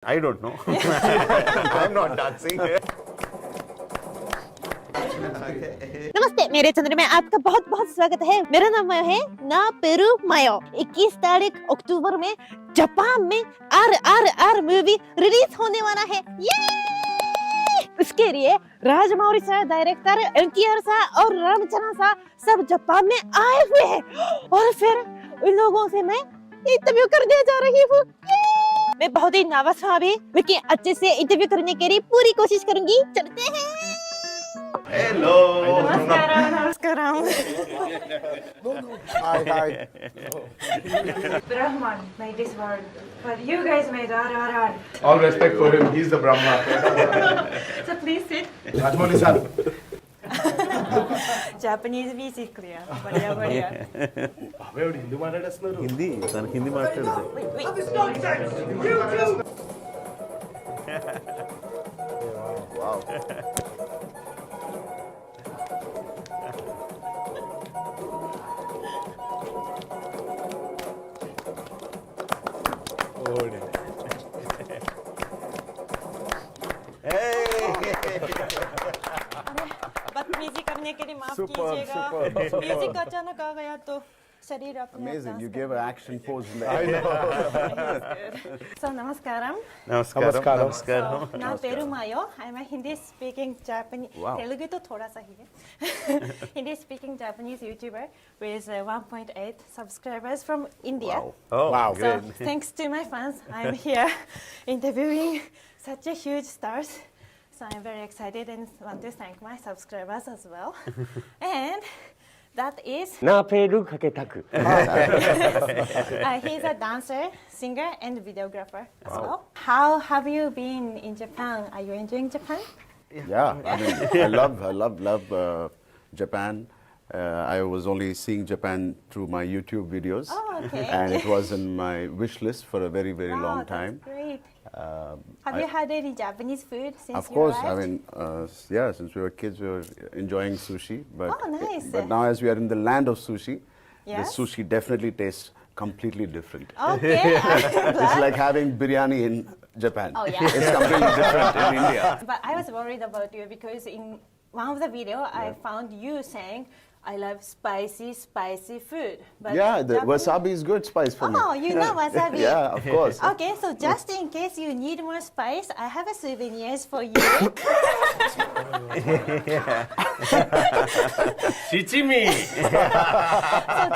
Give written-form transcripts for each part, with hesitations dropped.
I don't know. I'm not dancing. नमस्ते, मेरे channel में आपका बहुत बहुत स्वागत है। मेरा नाम है ना पेरू मायो। 21 तारीख अक्टूबर में जापान में RRR मूवी रिलीज होने वाला है। ये उसके लिए Rajamouli sir, director NTR sir और रामचरण सर सब जापान में आए हुए हैं और फिर उन लोगों से मैं इंटरव्यू करने जा रही हूँ। मैं बहुत ही नर्वस हूँ अभी, लेकिन अच्छे से इंटरव्यू करने के लिए पूरी कोशिश करूंगी। चलते हैं। Hello. नमस्कारम। Hi. Brahman made this world, but you guys made RRR. All respect for him. He's the Brahma. So please sit. Rajamouli san. Japanese भी सीख लिया, बढ़िया बढ़िया। अबे वो हिंदी माట్లాడేస్తున్నారు. हिंदी तन हिंदी మాట్లాడదు. Wow. बदतमीजी करने के लिए माफ कीजिएगा। म्यूजिक अचानक आ गया तो शरीर अपने Amazing, you gave an action pose in I there. know. So नमस्कारम। नमस्कार. ना पेरू मायो। I'm a Hindi speaking Japanese. Wow. Telugu तो थोड़ा सा ही है। Hindi speaking Japanese YouTuber with 1.8 subscribers from India. Oh, Wow. So thanks to my fans, I'm here interviewing such a huge stars. So I'm very excited and want to thank my subscribers as well. And that isなペルかけたく he's a dancer, singer, and videographer as well. How have you been in Japan? Are you enjoying Japan? Yeah, I mean, I love Japan. I was only seeing Japan through my YouTube videos. Oh, okay. And it was in my wish list for a very, very Wow, long time. That's great. Have I- you had any Japanese food since Of you course, I arrived? mean, yeah, since we were kids, we were enjoying sushi. But, Oh, nice. But now as we are in the land of sushi, Yes? the sushi definitely tastes completely different. Okay, I'm glad. It's like having biryani in Japan. Oh, yeah. It's completely different in India. But I was worried about you because in one of the video I found you saying, I love spicy food. But Yeah, the Japanese- wasabi is good spice for me. Oh, you know wasabi. Yeah, of course. Okay, so just in case you need more spice, I have a souvenirs for you. 七味 So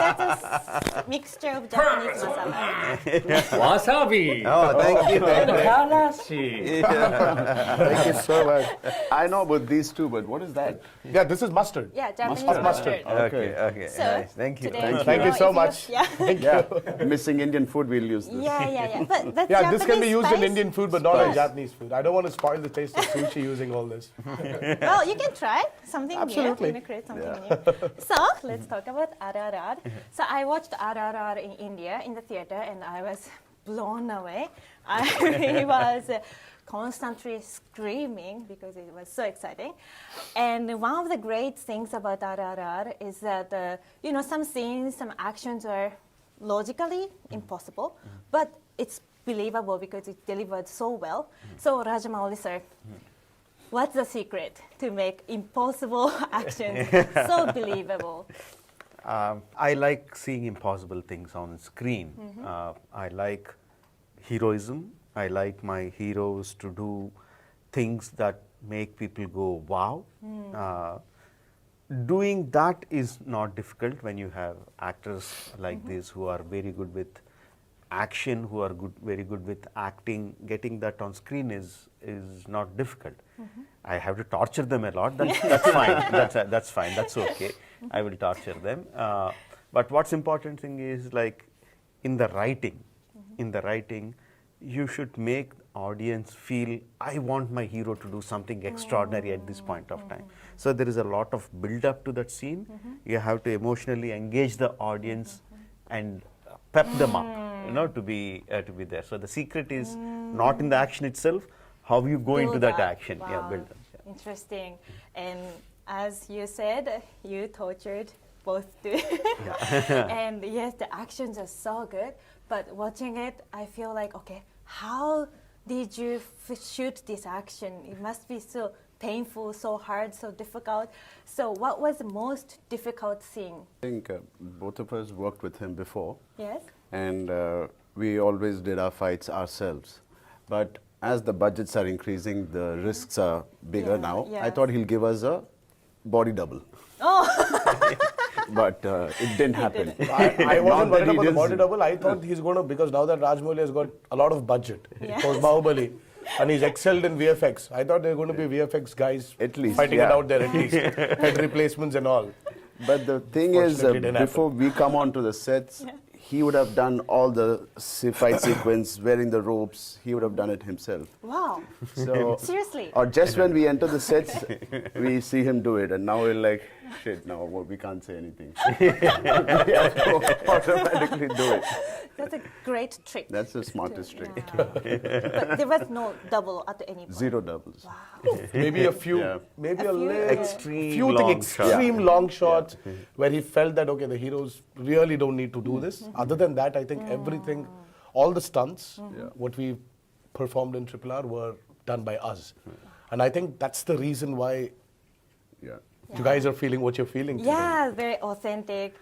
that's a mixture of Japanese masala. わさび Oh, thank you. からし Thank you so much. I know about these two, but what is that? Yeah, this is mustard. Yeah, Japanese Mustard. mustard. Okay. So Nice. Thank you. today, Thank you so is much. Yeah. Yeah, missing Indian food, we'll use this. Yeah. But Yeah, this can be Japanese used in spice- Indian food, but not in Yes. Japanese food. I don't want to spoil the taste of sushi using all this. Well, you can try something Absolutely. new. You know, create something new. So let's talk about RRR. So I watched RRR in India in the theater, and I was blown away. I was constantly screaming because it was so exciting. And one of the great things about RRR is that some scenes, some actions are logically impossible, but it's believable because it's delivered so well. So Rajamouli sir. What's the secret to make impossible actions so believable? I like seeing impossible things on screen. I like heroism. I like my heroes to do things that make people go, wow. Doing that is not difficult when you have actors like this who are very good with action, who are very good with acting. Getting that on screen is not difficult. I have to torture them a lot. That's fine. That's fine. That's okay. I will torture them. But what's important thing is like in the writing. In the writing, you should make audience feel I want my hero to do something extraordinary at this point of time. So there is a lot of build up to that scene. You have to emotionally engage the audience and pep them up, to be there. So the secret is not in the action itself, how you go into that action. Wow. Yeah, build them. Yeah. Interesting. And as you said, you tortured both do. And yes, the actions are so good, but watching it, I feel like, okay, how did you shoot this action? It must be so painful, so hard, so difficult. So what was the most difficult scene? I think both of us worked with him before, Yes? and we always did our fights ourselves. But as the budgets are increasing, the risks are bigger Yeah, now. I yes. thought he'll give us a body double. Oh, But it didn't happen. I Not wasn't that worried he about the didn't body see. double. I thought he's going to, because now that Rajamouli has got a lot of budget, Yeah. post Bahubali, and he's excelled in VFX. I thought there were going to be VFX guys At least, fighting yeah. it out there at least. Head replacements and all. But the thing is, Fortunately, didn't before we come onto the sets, he would have done all the fight sequence, wearing the ropes. He would have done it himself. wow. So, Seriously? or just when we enter the sets, we see him do it, and now we're like, shit, now we can't say anything. We have to automatically do it. That's a great trick. That's the smartest trick. Yeah. But there was no double at any point. Zero doubles. Maybe a few, Yeah. maybe A a few. little, Extreme few long extreme shot. long shots where he felt that, okay, the heroes really don't need to do this. Other than that, I think everything, all the stunts, what we performed in RRR were done by us. And I think that's the reason why Yeah. you guys are feeling what you're feeling today. Yeah, very authentic.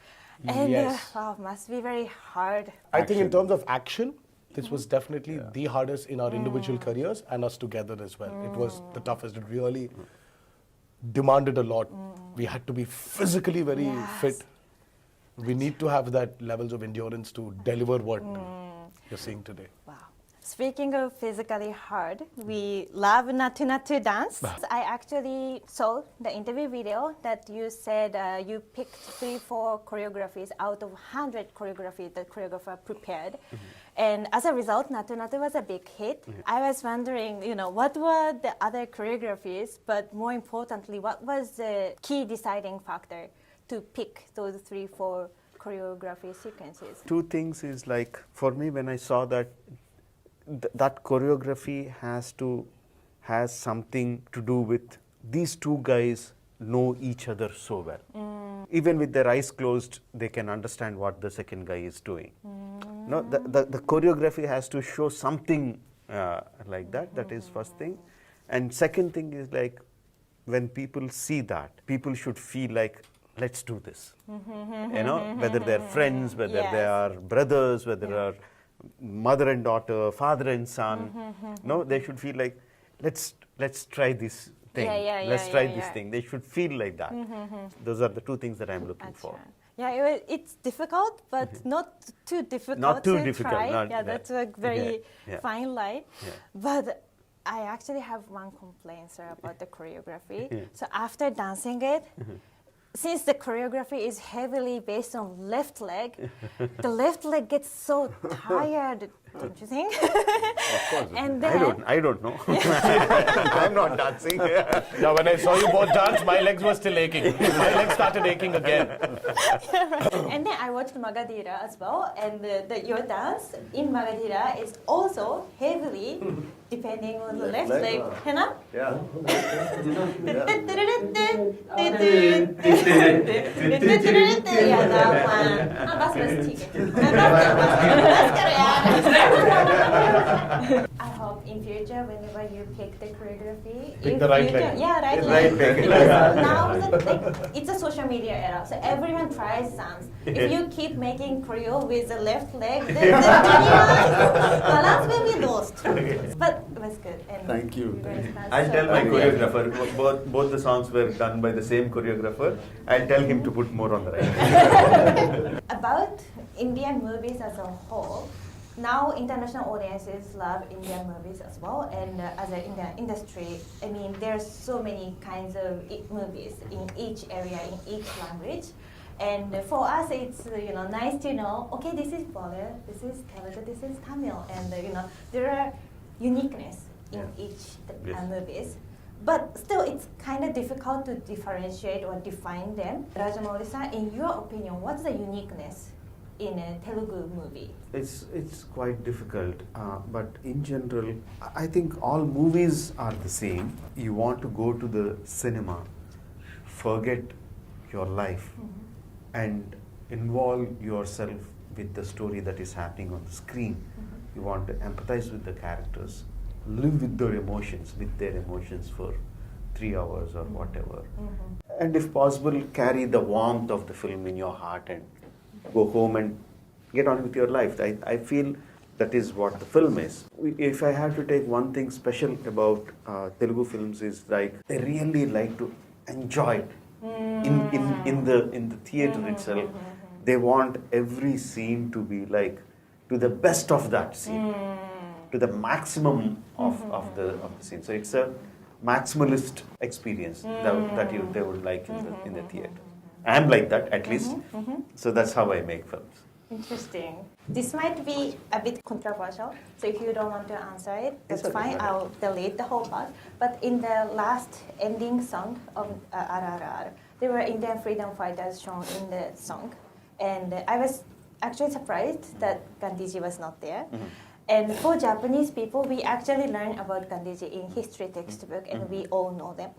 And Yes. wow, must be very hard. I think in Action. terms of action, this was definitely the hardest in our individual careers and us together as well. It was the toughest. It really demanded a lot. We had to be physically very Yes. fit. We need to have that levels of endurance to deliver what you're seeing today. Wow. Speaking of physically hard, we love Natu Natu dance. I actually saw the interview video that you said you picked 3-4 choreographies out of 100 choreographies the choreographer prepared. And as a result, Natu Natu was a big hit. I was wondering, what were the other choreographies, but more importantly, what was the key deciding factor to pick those 3-4 choreography sequences? Two things is like, for me, when I saw that, that choreography has something to do with these two guys know each other so well. Even with their eyes closed, they can understand what the second guy is doing. No, the choreography has to show something like that. That is first thing. And second thing is like, when people see that, people should feel like, let's do this. Whether they're friends, whether they Yes. are brothers, whether they are mother and daughter, father and son. No, they should feel like, let's try this thing. Let's try this thing. They should feel like that. Those are the two things that I'm looking for. Achha. Yeah, it's difficult, but not too difficult. Not too to difficult, Try. not- Yeah, that's a very yeah. fine line. Yeah. But I actually have one complaint, sir, about the choreography. Yeah. So after dancing it, since the choreography is heavily based on left leg, the left leg gets so tired, don't you think? Of course. And then I don't know. I'm not dancing. Yeah, when I saw you both dance, my legs were still aching. My legs started aching again. And then I watched Magadira as well, and your dance in Magadira is also heavily depending on the left leg, leg. है ना? Yeah. Yeah, that one. बस बस ठीक है. बस करो यार. I hope in future, whenever you pick the choreography, Pick if the right you leg. can- Yeah, right Right leg. leg. Because now it's a social media era, so everyone tries dance. If you keep making choreo with the left leg, then balance will be lost. But it was good. And Thank you. guys danced I'll so tell my well. choreographer, both the songs were done by the same choreographer. I'll tell him to put more on the right. About Indian movies as a whole, now international audiences love Indian movies as well, and as an Indian industry, I mean, there's so many kinds of movies in each area, in each language. And for us, it's nice to know. Okay, this is Bollywood, this is Telugu, this is Tamil, and there are uniqueness in each Yes. movies. But still, it's kind of difficult to differentiate or define them. Rajamouli-san, in your opinion, what's the uniqueness in a Telugu movie? It's quite difficult, but in general, I think all movies are the same. You want to go to the cinema, forget your life, and involve yourself with the story that is happening on the screen. You want to empathize with the characters. live with their emotions for 3 hours or whatever. And if possible, carry the warmth of the film in your heart and go home and get on with your life. I feel that is what the film is. If I have to take one thing special about Telugu films is like they really like to enjoy it in the theater itself. They want every scene to be like to the best of that scene, to the maximum of the scene. So it's a maximalist experience that they would like in the theater. I'm like that at least. So that's how I make films. Interesting. This might be a bit controversial, so if you don't want to answer it, that's It's okay, fine. okay. I'll delete the whole part. But in the last ending song of RRR, there were Indian freedom fighters shown in the song, and I was actually surprised that Gandhiji was not there. And for Japanese people, we actually learn about Gandhiji in history textbook, and we all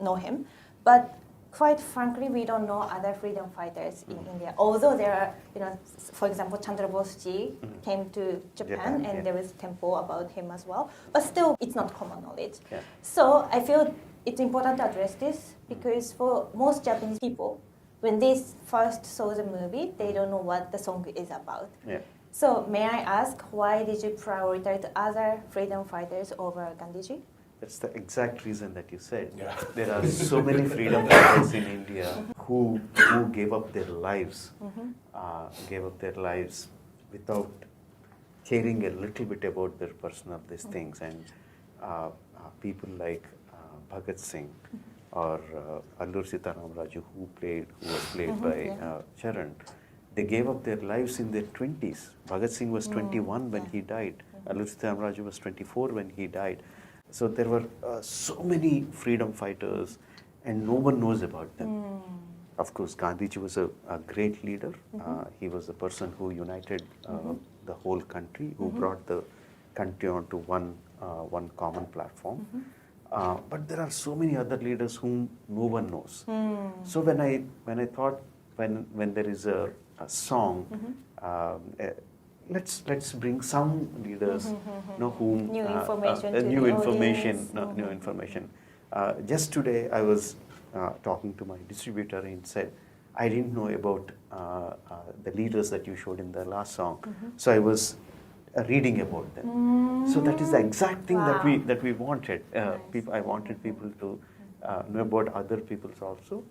know him. But quite frankly, we don't know other freedom fighters in India. Although there are, for example, Chandra Bose-ji came to Japan, and there was temple about him as well. But still, it's not common knowledge. Yeah. So I feel it's important to address this because for most Japanese people, when they first saw the movie, they don't know what the song is about. Yeah. So may I ask, why did you prioritize other freedom fighters over Gandhiji? That's the exact reason that you said. Yeah. There are so many freedom fighters in India who gave up their lives, without caring a little bit about their personal these things. And people like Bhagat Singh or Allur Sitaram Raju, who was played by Charan, they gave up their lives in their 20s. Bhagat Singh was 21 when he died. Allur Sitaram Raju was 24 when he died. So there were so many freedom fighters, and no one knows about them. Of course, Gandhiji was a great leader. He was the person who united the whole country, who brought the country onto one common platform. But there are so many other leaders whom no one knows. So when I thought when there is a song. Let's bring some leaders, whom New information to new the information, audience. new information. Just today, I was talking to my distributor and said, I didn't know about the leaders that you showed in the last song, so I was reading about them. So that is the exact thing that we wanted. I wanted people to know about other people's also.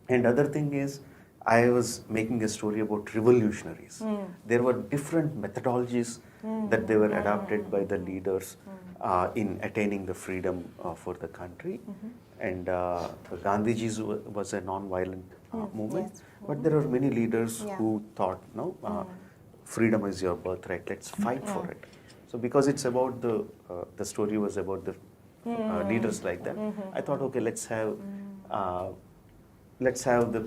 And other thing is, I was making a story about revolutionaries. There were different methodologies that they were adopted by the leaders in attaining the freedom for the country. And Gandhiji's was a non-violent movement. Yes. But there are many leaders who thought, freedom is your birthright, let's fight for it. So because it's about the story was about the leaders like that, I thought, okay, let's have the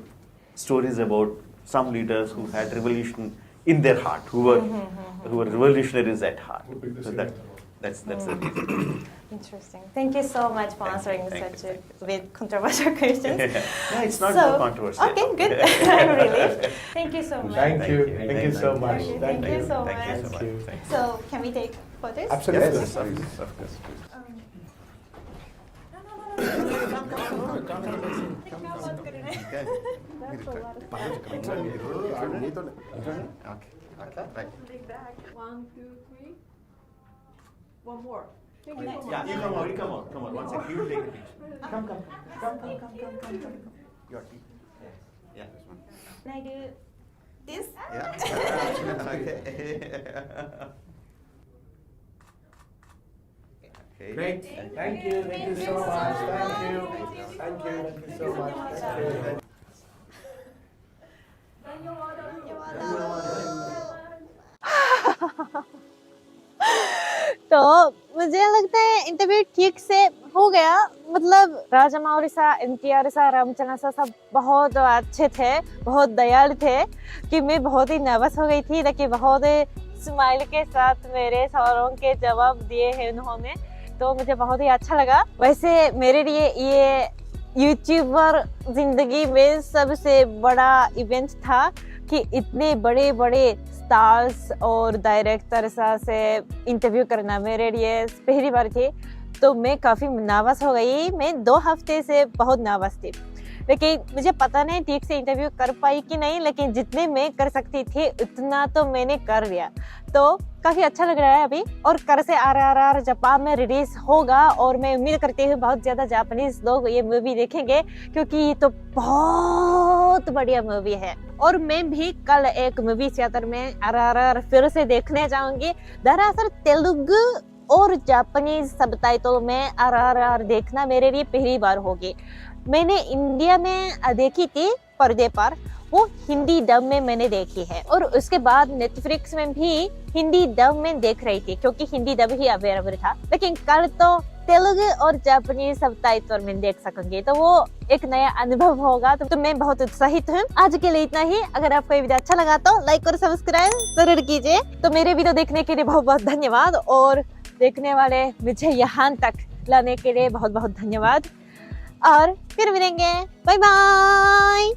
stories about some leaders who had revolution in their heart, who were revolutionaries at heart. So that's the reason. Interesting. Thank you so much for answering Thank you. such a bit controversial questions. No, it's not so controversial. Okay, good. I'm relieved. Thank you so much. Thank you so much. Thank you so much. Thank you so much. Thank you. Thank you. So can we take photos? Absolutely. Yes, of course. Okay, right. One, two, three. One more. Thank you so much. Yeah, you come on. One second, you take a picture. Come. Your team. Yeah, this one. Can I do this? Yeah. Okay. Great. Thank you. Thank you so much. Thank you so much. Thank you. तो मुझे लगता है interview ठीक से हो गया। मतलब राजामौली सा, NTR सा, रामचरण सा सब बहुत अच्छे थे, बहुत दयालु थे कि मैं बहुत ही नर्वस हो गई थी, लेकिन बहुत स्माइल के साथ मेरे सवालों के जवाब दिए हैं उन्होंने, तो मुझे बहुत ही अच्छा लगा। वैसे मेरे लिए ये यूट्यूबर जिंदगी में सबसे बड़ा इवेंट था कि इतने बड़े बड़े स्टार्स और डायरेक्टर से इंटरव्यू करना मेरे लिए पहली बार थी, तो मैं काफ़ी नर्वस हो गई। मैं 2 हफ्ते से बहुत नर्वस थी, लेकिन मुझे पता नहीं ठीक से इंटरव्यू कर पाई कि नहीं, लेकिन जितने मैं कर सकती थी उतना तो मैंने कर लिया। तो काफ़ी अच्छा लग रहा है अभी। और कल से RRR जापान में रिलीज होगा और मैं उम्मीद करती हूँ बहुत ज़्यादा जापानीज लोग ये मूवी देखेंगे, क्योंकि ये तो बहुत बढ़िया मूवी है। और मैं भी कल एक मूवी थिएटर में RRR फिर से देखने जाऊंगी। दरअसल तेलुगु और जापानीज सबटाइटल में RRR देखना मेरे लिए पहली बार होगी। मैंने इंडिया में देखी थी पर्दे पर, वो हिंदी डब में मैंने देखी है, और उसके बाद नेटफ्लिक्स में भी हिंदी डब में देख रही थी, क्योंकि हिंदी डब ही अवेलेबल था। लेकिन कल तो तेलुगु और जापानीज सबटाइटल में देख सकूंगी, तो वो एक नया अनुभव होगा। तो मैं बहुत उत्साहित हूँ। आज के लिए इतना ही। अगर आपको ये वीडियो अच्छा लगा तो लाइक और सब्सक्राइब जरूर कीजिए। तो मेरे वीडियो देखने के लिए बहुत बहुत धन्यवाद, और देखने वाले मुझे यहाँ तक लाने के लिए बहुत बहुत धन्यवाद। और फिर मिलेंगे। Bye bye.